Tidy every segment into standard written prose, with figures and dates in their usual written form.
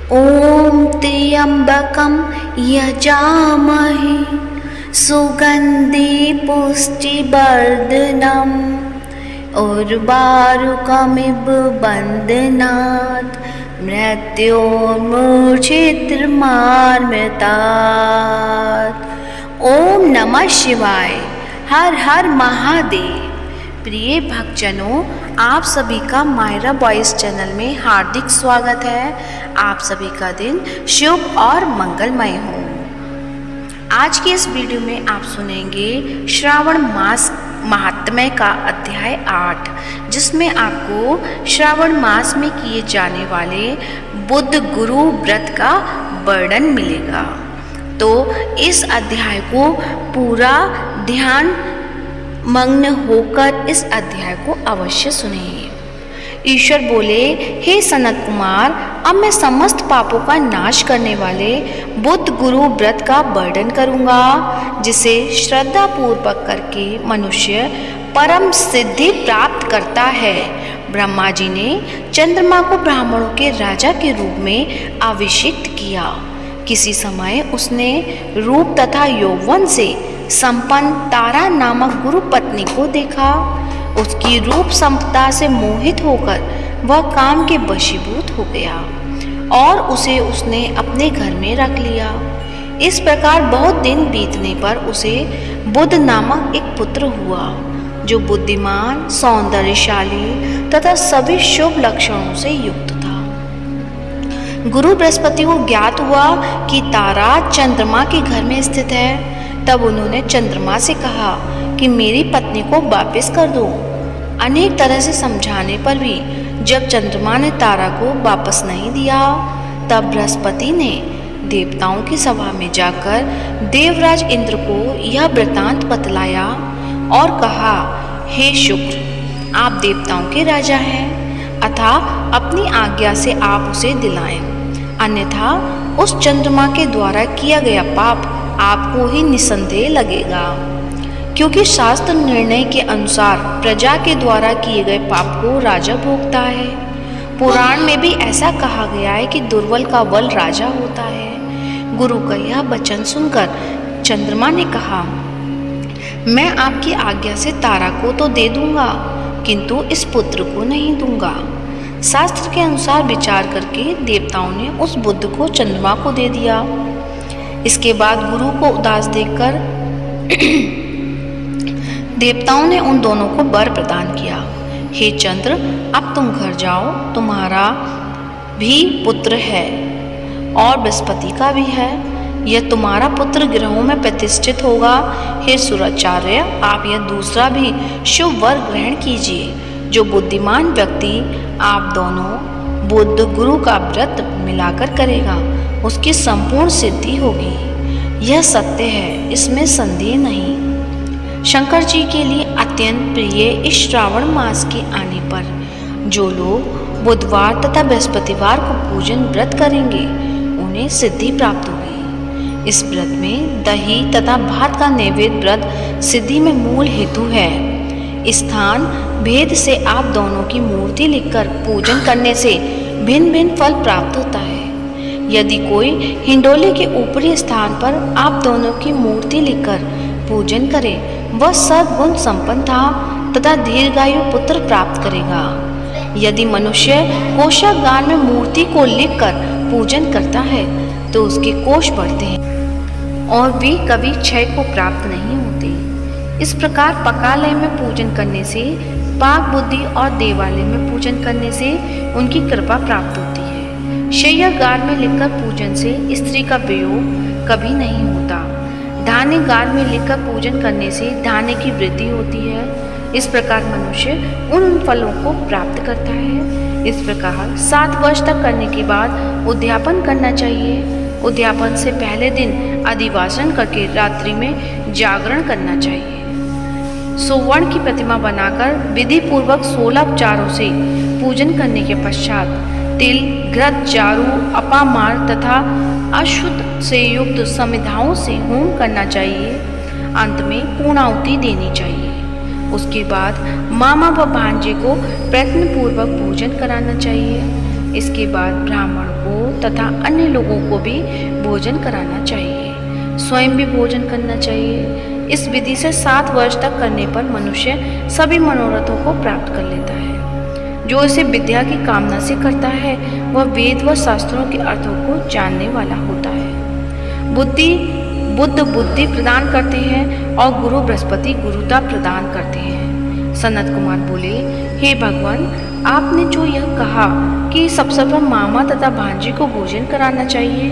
ॐ त्र्यम्बकं यजामहे सुगन्धि पुष्टिवर्धनम् उर्वारुकमिव बन्धनात् मृत्योर्मूर्छितमामृतात्। ओम नमः शिवाय। हर हर महादेव। प्रिय भक्तजनों, आप सभी का मायरा वॉइस चैनल में हार्दिक स्वागत है। आप सभी का दिन शुभ और मंगलमय हो। आज की इस वीडियो में आप सुनेंगे श्रावण मास महात्म्य का अध्याय 8, जिसमें आपको श्रावण मास में किए जाने वाले बुद्ध गुरु व्रत का वर्णन मिलेगा। तो इस अध्याय को पूरा ध्यान मग्न होकर इस अध्याय को अवश्य सुनिए। ईश्वर बोले, हे सनत कुमार, अब मैं समस्त पापों का नाश करने वाले बुद्ध गुरु व्रत का वर्णन करूंगा, जिसे श्रद्धा पूर्वक करके मनुष्य परम सिद्धि प्राप्त करता है। ब्रह्मा जी ने चंद्रमा को ब्राह्मणों के राजा के रूप में अभिषिक्त किया। किसी समय उसने रूप तथा यौवन से संपन्न तारा नामक गुरु पत्नी को देखा। उसकी रूप संपदा से मोहित होकर वह काम के वशीभूत हो गया और उसे उसने अपने घर में रख लिया। इस प्रकार बहुत दिन बीतने पर उसे बुद्ध नामक एक पुत्र हुआ, जो बुद्धिमान, सौंदर्यशाली तथा सभी शुभ लक्षणों से युक्त था। गुरु बृहस्पति को ज्ञात हुआ कि तारा चंद्रमा के घर में स्थित है। तब उन्होंने चंद्रमा से कहा कि मेरी पत्नी को वापस कर दो। अनेक तरह से समझाने पर भी जब चंद्रमा ने तारा को वापस नहीं दिया, तब बृहस्पति ने देवताओं की सभा में जाकर देवराज इंद्र को यह वृत्तांत बतलाया और कहा, हे शुक्र, आप देवताओं के राजा हैं, अतः अपनी आज्ञा से आप उसे दिलाएं, अन्यथा उस चंद्रमा के द्वारा किया गया पाप आपको ही निसंदेह लगेगा, क्योंकि शास्त्र निर्णय के अनुसार प्रजा के द्वारा किए गए पाप को राजा भोगता है। पुराण में भी ऐसा कहा गया है कि दुर्बल का बल राजा होता है। गुरु का यह वचन सुनकर चंद्रमा ने कहा, मैं आपकी आज्ञा से तारा को तो दे दूंगा, किंतु इस पुत्र को नहीं दूंगा। शास्त्र के अनुसार विचार करके देवताओं ने उस बुद्ध को चंद्रमा को दे दिया। इसके बाद गुरु को उदास देखकर देवताओं ने उन दोनों को वर प्रदान किया, हे चंद्र, अब तुम घर जाओ, तुम्हारा भी पुत्र है और बृहस्पति का भी है। यह तुम्हारा पुत्र ग्रहों में प्रतिष्ठित होगा। हे सुराचार्य, आप यह दूसरा भी शुभ वर ग्रहण कीजिए। जो बुद्धिमान व्यक्ति आप दोनों बुद्ध गुरु का व्रत मिलाकर करेगा, उसकी संपूर्ण सिद्धि होगी। यह सत्य है, इसमें संदेह नहीं। शंकर जी के लिए अत्यंत प्रिय इस श्रावण मास के आने पर जो लोग बुधवार तथा बृहस्पतिवार को पूजन व्रत करेंगे, उन्हें सिद्धि प्राप्त होगी। इस व्रत में दही तथा भात का नैवेद्य व्रत सिद्धि में मूल हेतु है। स्थान भेद से आप दोनों की मूर्ति लिखकर पूजन करने से भिन्न भिन्न फल प्राप्त होता है। यदि कोई हिंडोले के ऊपरी स्थान पर आप दोनों की मूर्ति लिखकर पूजन करे, वह सद्गुण संपन्न था तथा दीर्घायु पुत्र प्राप्त करेगा। यदि मनुष्य कोषागार में मूर्ति को लिखकर पूजन करता है, तो उसके कोष बढ़ते हैं और वे कभी क्षय को प्राप्त नहीं होते। इस प्रकार पकालय में पूजन करने से, पाक बुद्धि और देवालय में पूजन करने से उनकी कृपा प्राप्त होती है। शय्यागार में लिखकर पूजन से स्त्री का वियोग कभी नहीं होता। धान्यगार में लिखकर पूजन करने से धान्य की वृद्धि होती है। इस प्रकार मनुष्य उन फलों को प्राप्त करता है। इस प्रकार 7 वर्ष तक करने के बाद उद्यापन करना चाहिए। उद्यापन से पहले दिन अधिवासन करके रात्रि में जागरण करना चाहिए। सुवर्ण की प्रतिमा बनाकर विधि पूर्वक 16 उपचारों से पूजन करने के पश्चात तिल, घृत, चारू, अपामार तथा अशुद्ध से युक्त समिधाओं से होम करना चाहिए। अंत में पूर्णाहुति देनी चाहिए। उसके बाद मामा व भांजे को प्रयत्नपूर्वक पूजन कराना चाहिए। इसके बाद ब्राह्मण को तथा अन्य लोगों को भी भोजन कराना चाहिए, स्वयं भी भोजन करना चाहिए। इस विधि से 7 वर्ष तक करने पर मनुष्य सभी मनोरथों को प्राप्त कर लेता है। जो इसे विद्या की कामना से करता है वह वेद व शास्त्रों के अर्थों को जानने वाला होता है। बुद्ध बुद्धि प्रदान करते हैं और गुरु बृहस्पति गुरुता प्रदान करते हैं। सनत कुमार बोले, हे भगवान, आपने जो यह कहा कि सबसे पर मामा तथा भांजी को भोजन कराना चाहिए,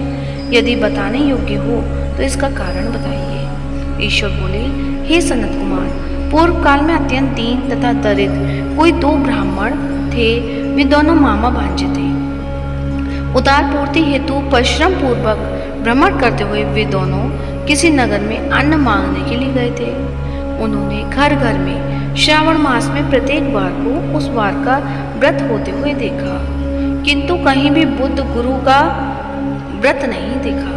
यदि बताने योग्य हो तो इसका कारण बताइए। ईश्वर बोले, हे सनत कुमार, पूर्व काल में अत्यंत दीन तथा दरिद्र कोई 2 ब्राह्मण थे। वे दोनों मामा भांजे थे। उदार पूर्ति हेतु परिश्रम पूर्वक भ्रमण करते हुए वे दोनों किसी नगर में अन्न मांगने के लिए गए थे। उन्होंने घर घर में श्रावण मास में प्रत्येक बार को उस बार का व्रत होते हुए देखा, किंतु कहीं भी बुद्ध गुरु का व्रत नहीं देखा।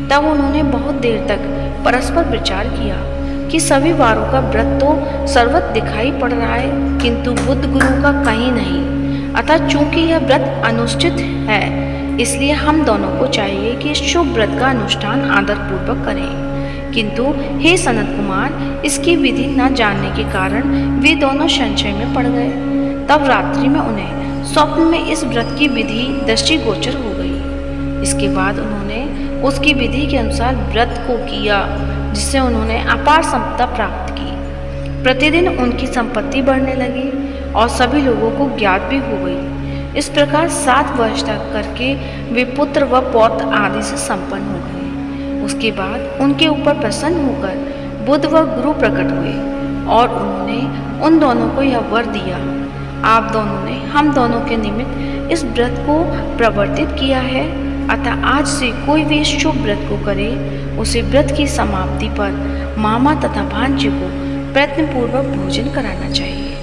तब उन्होंने बहुत देर तक परस्पर विचार किया कि सभी वारों का व्रत तो सर्वत्र दिखाई पड़ रहा है, किंतु बुद्ध गुरु का कहीं नहीं। अतः चूंकि यह व्रत अनुष्ठित है, इसलिए हम दोनों को चाहिए कि इस शुभ व्रत का अनुष्ठान आदर पूर्वक करें। किंतु हे सनत कुमार, इसकी विधि न जानने के कारण वे दोनों संशय में पड़ गए। तब रात्रि में उन्हें स्वप्न में इस व्रत की विधि दृष्टिगोचर हो गई। इसके बाद उन्होंने उसकी विधि के अनुसार व्रत को किया, जिससे उन्होंने अपार संपदा प्राप्त की। प्रतिदिन उनकी संपत्ति बढ़ने लगी और सभी लोगों को ज्ञात भी हो गई। इस प्रकार 7 वर्ष तक करके वे पुत्र व पौत्र आदि से संपन्न हो गए। उसके बाद उनके ऊपर प्रसन्न होकर बुद्ध व गुरु प्रकट हुए और उन्होंने उन दोनों को यह वर दिया, आप दोनों ने हम दोनों के निमित्त इस व्रत को प्रवर्तित किया है। अतः आज से कोई भी इस शुभ व्रत को करे, उसे व्रत की समाप्ति पर मामा तथा भांजे को प्रयत्नपूर्वक भोजन कराना चाहिए।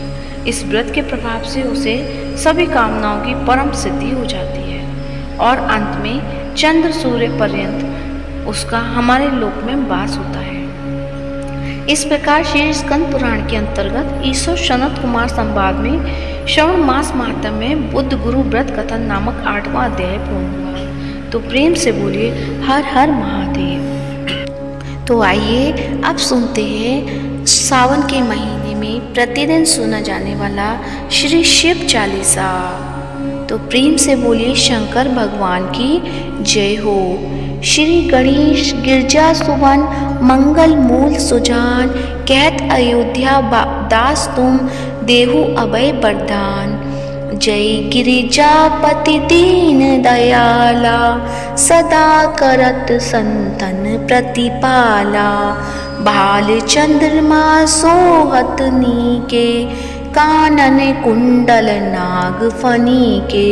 इस व्रत के प्रभाव से उसे सभी कामनाओं की परम सिद्धि हो जाती है और अंत में चंद्र सूर्य पर्यंत उसका हमारे लोक में वास होता है। इस प्रकार श्री स्कंद पुराण के अंतर्गत ईश्वर सनत कुमार संवाद में श्रवण मास महात्म्य में बुद्ध गुरु व्रत कथन नामक 8वां अध्याय पूर्ण हुआ। तो प्रेम से बोलिए हर हर महादेव। तो आइए अब सुनते हैं सावन के महीने में प्रतिदिन सुना जाने वाला श्री शिव चालीसा। तो प्रेम से बोलिए शंकर भगवान की जय हो। श्री गणेश गिरजा सुवन मंगल मूल सुजान, कहत अयोध्या दास तुम देहु अभय वरदान। जय गिरिजापति दीन दयाला, सदा करत संतन प्रतिपाला। भाल चंद्रमा सोहत नीके, कानन कुंडल नाग फनी के।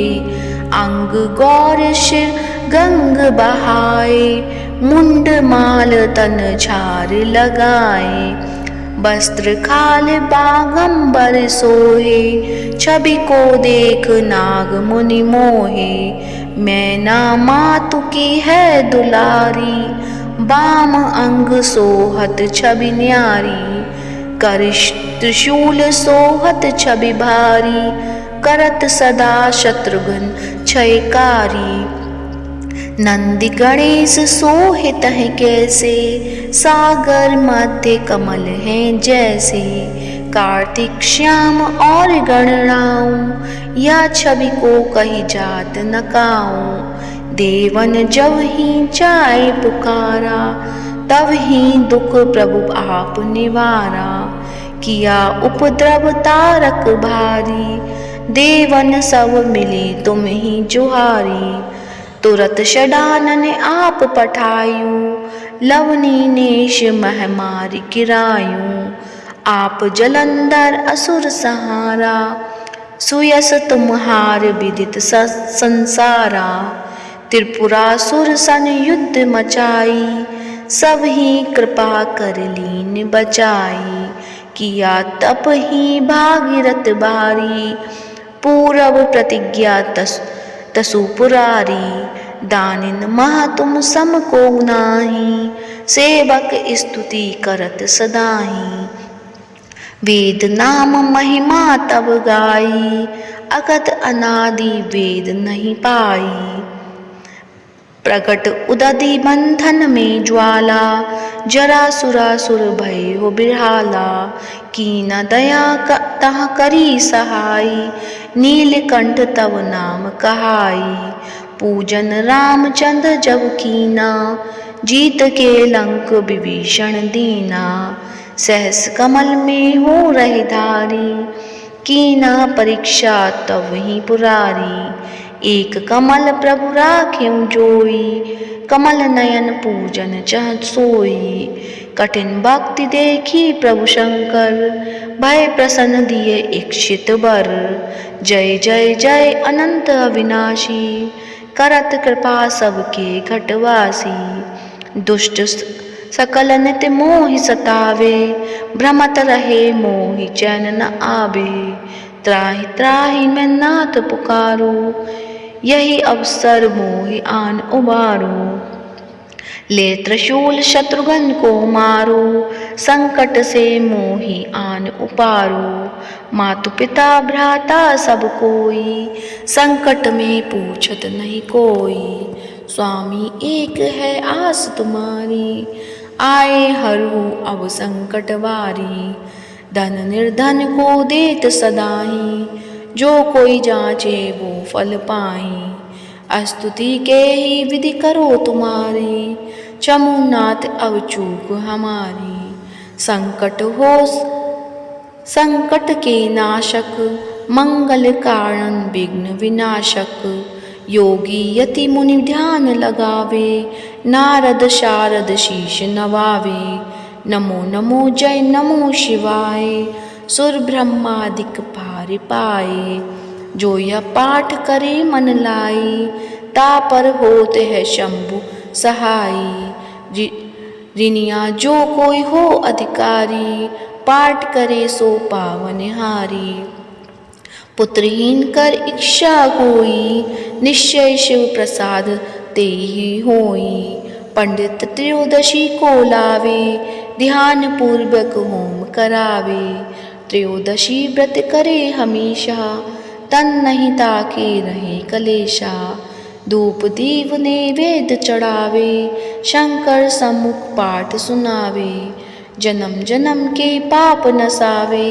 अंग गौर शिर गंग बहाए, मुंड माल तन झार लगाए। वस्त्र खाल बागंबर सोहे, छवि को देख नाग मुनि मोहे। मैना मातु की है दुलारी, बाम अंग सोहत छवि न्यारी। करिश त्रिशूल सोहत छवि भारी, करत सदा शत्रुघ्न क्षयकारी। नंदी गणेश सोहित है कैसे, सागर मध्य कमल हैं जैसे। कार्तिक श्याम और गणराऊं, या छवि को कही जात न काऊं। देवन जब ही जाए पुकारा, तब ही दुख प्रभु आप निवारा। किया उपद्रव तारक भारी, देवन सब मिली तुम ही जुहारी। तुरत षडानन आप पठायूं, लवनी नेश महमारी गिरायूं। आप जलंधर असुर सहारा, सुयस तुम्हार विदित संसारा। त्रिपुरासुर सन युद्ध मचाई, सब ही कृपा कर लीन बचाई। किया तप ही भागीरथ बारी, पूरब प्रतिज्ञा तसु पुरारी। दानिन मह तुम सम को नाही, सेवक स्तुति करत सदाही। वेद नाम महिमा तब गाई, अगत अनादि वेद नहीं पाई। प्रकट उदधि बंधन में ज्वाला, जरा सुरासुर भय हो बिरहाला। कीन दया तह करी सहाई, नीलकंठ तब नाम कहाई। पूजन रामचंद्र जब कीना, जीत के लंक विभीषण दीना। सहस कमल में हो रही धारी, कीना परीक्षा तब ही पुरारी। एक कमल प्रभु राखें जोई, कमल नयन पूजन चह सोई। कठिन भक्ति देखी प्रभु शंकर, भय प्रसन्न दिए इच्छित वर। जय जय जय अनंत अविनाशी, करत कृपा सबके घटवासी। दुष्ट सकल नित मोहि सतावे, भ्रमत रहे मोहि चैन न आवे। त्राहि त्राहि मैं नाथ पुकारो, यही अवसर मोहि आन उबारो। ले त्रिशूल शत्रुघ्न को मारो, संकट से मोहि आन उपारो। मातु पिता भ्राता सब कोई, संकट में पूछत नहीं कोई। स्वामी एक है आस तुम्हारी, आए हरहु अब संकट वारी। धन निर्धन को देत सदाही, जो कोई जांचे वो फल पाई। स्तुति के ही विधि करो तुम्हारी, चमुनाथ अब चूक हमारी। संकट के नाशक, मंगल कारण विघ्न विनाशक। योगी यति मुनि ध्यान लगावे, नारद शारद शीश नवावे। नमो नमो जय नमो शिवाय, सुर ब्रह्मादिक पार पाए। जो यह पाठ करे मन लाई, तापर होते है शंभु सहाई। ऋनिया जो कोई हो अधिकारी, पाठ करे सो पावनहारी। पुत्रहीन कर इच्छा कोई, निश्चय शिव प्रसाद ते ही होई। पंडित त्रयोदशी को लावे, ध्यान पूर्वक होम करावे। त्रयोदशी व्रत करे हमेशा, तन नहीं ताके रहे कलेशा। धूप दीप नैवेद्य चढ़ावे, शंकर सम्मुख पाठ सुनावे। जन्म जन्म के पाप नसावे,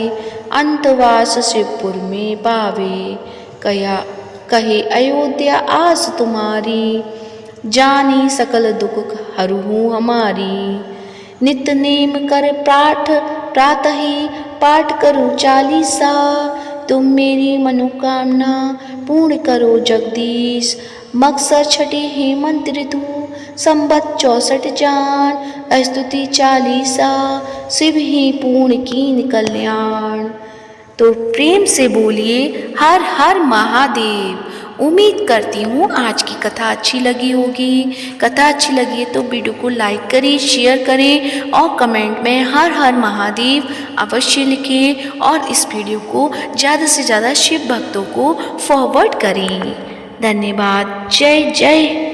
अंतवास शिवपुर में पावे। कहे अयोध्या आस तुम्हारी, जानी सकल दुख हरहु हमारी। नित नेम कर प्रातः ही पाठ करो चालीसा। तुम मेरी मनोकामना पूर्ण करो जगदीश। मकसद छठी हेमंत ऋतु, संबत 64 जान। स्तुति चालीसा, शिव ही पूर्ण कीन कल्याण। तो प्रेम से बोलिए हर हर महादेव। उम्मीद करती हूँ आज की कथा अच्छी लगी होगी। कथा अच्छी लगी है तो वीडियो को लाइक करें, शेयर करें और कमेंट में हर हर महादेव अवश्य लिखें। और इस वीडियो को ज़्यादा से ज़्यादा शिव भक्तों को फॉरवर्ड करें। धन्यवाद। जय जय।